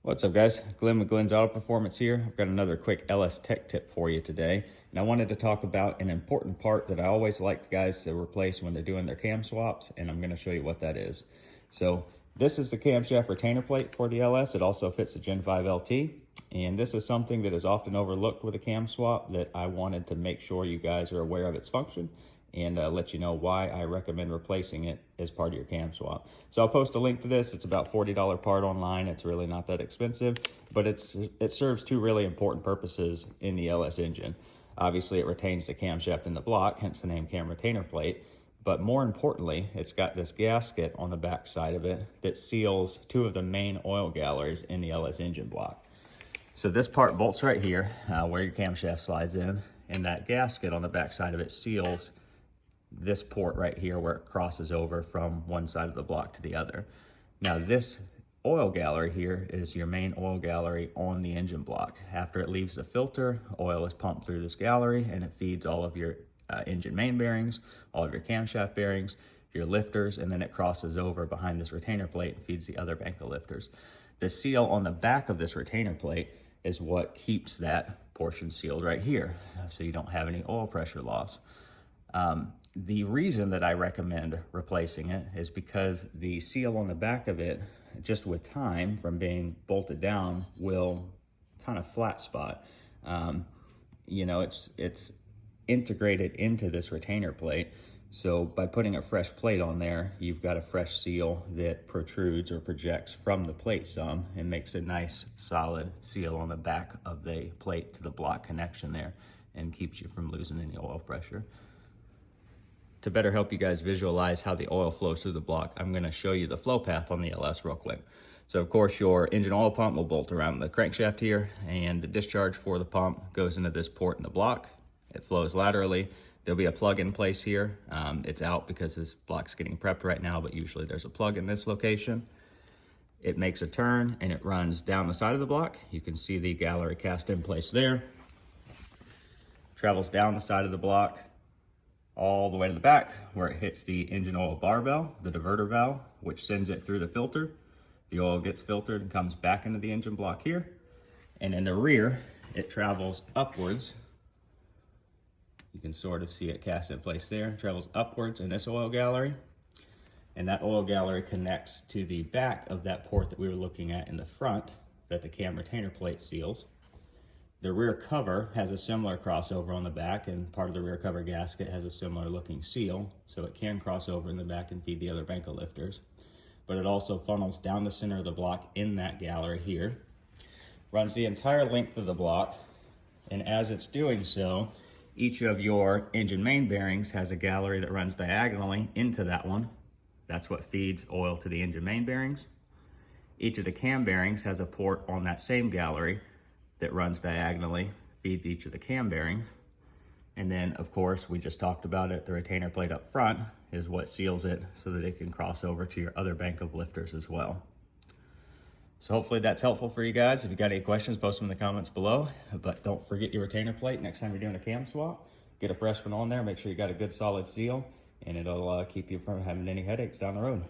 What's up, guys? Glenn with Glenn's Auto Performance here. I've got another quick LS tech tip for you today. And I wanted to talk about an important part that I always like guys to replace when they're doing their cam swaps, and I'm going to show you what that is. So this is the camshaft retainer plate for the LS. It also fits the Gen 5 LT. And this is something that is often overlooked with a cam swap that I wanted to make sure you guys are aware of its function and let you know why I recommend replacing it as part of your cam swap. So I'll post a link to this. It's about $40 part online. It's really not that expensive, but it serves two really important purposes in the LS engine. Obviously, it retains the camshaft in the block, hence the name cam retainer plate. But more importantly, it's got this gasket on the back side of it that seals two of the main oil galleries in the LS engine block. So this part bolts right here where your camshaft slides in, and that gasket on the back side of it seals this port right here where it crosses over from one side of the block to the other. Now this oil gallery here is your main oil gallery on the engine block. After it leaves the filter, oil is pumped through this gallery and it feeds all of your engine main bearings, all of your camshaft bearings, your lifters, and then it crosses over behind this retainer plate and feeds the other bank of lifters. The seal on the back of this retainer plate is what keeps that portion sealed right here, so you don't have any oil pressure loss. The reason that I recommend replacing it is because the seal on the back of it, just with time from being bolted down, will kind of flat spot. You know, it's integrated into this retainer plate. So by putting a fresh plate on there, you've got a fresh seal that protrudes or projects from the plate some and makes a nice solid seal on the back of the plate to the block connection there and keeps you from losing any oil pressure. To better help you guys visualize how the oil flows through the block, I'm going to show you the flow path on the LS real quick. So of course your engine oil pump will bolt around the crankshaft here, and the discharge for the pump goes into this port in the block. It flows laterally. There'll be a plug in place here. It's out because this block's getting prepped right now, but usually there's a plug in this location. It makes a turn and it runs down the side of the block. You can see the gallery cast in place there. Travels down the side of the block all the way to the back where it hits the engine oil barbell, the diverter valve, which sends it through the filter. The oil gets filtered and comes back into the engine block here. And in the rear, it travels upwards. You can sort of see it cast in place there. It travels upwards in this oil gallery. And that oil gallery connects to the back of that port that we were looking at in the front that the cam retainer plate seals. The rear cover has a similar crossover on the back, and part of the rear cover gasket has a similar looking seal, so it can cross over in the back and feed the other bank of lifters. But it also funnels down the center of the block in that gallery here, runs the entire length of the block, and as it's doing so, each of your engine main bearings has a gallery that runs diagonally into that one. That's what feeds oil to the engine main bearings. Each of the cam bearings has a port on that same gallery that runs diagonally, feeds each of the cam bearings. And then, of course, we just talked about it, the retainer plate up front is what seals it so that it can cross over to your other bank of lifters as well. So hopefully that's helpful for you guys. If you got any questions, post them in the comments below. But don't forget your retainer plate next time you're doing a cam swap. Get a fresh one on there, make sure you got a good solid seal, and it'll keep you from having any headaches down the road.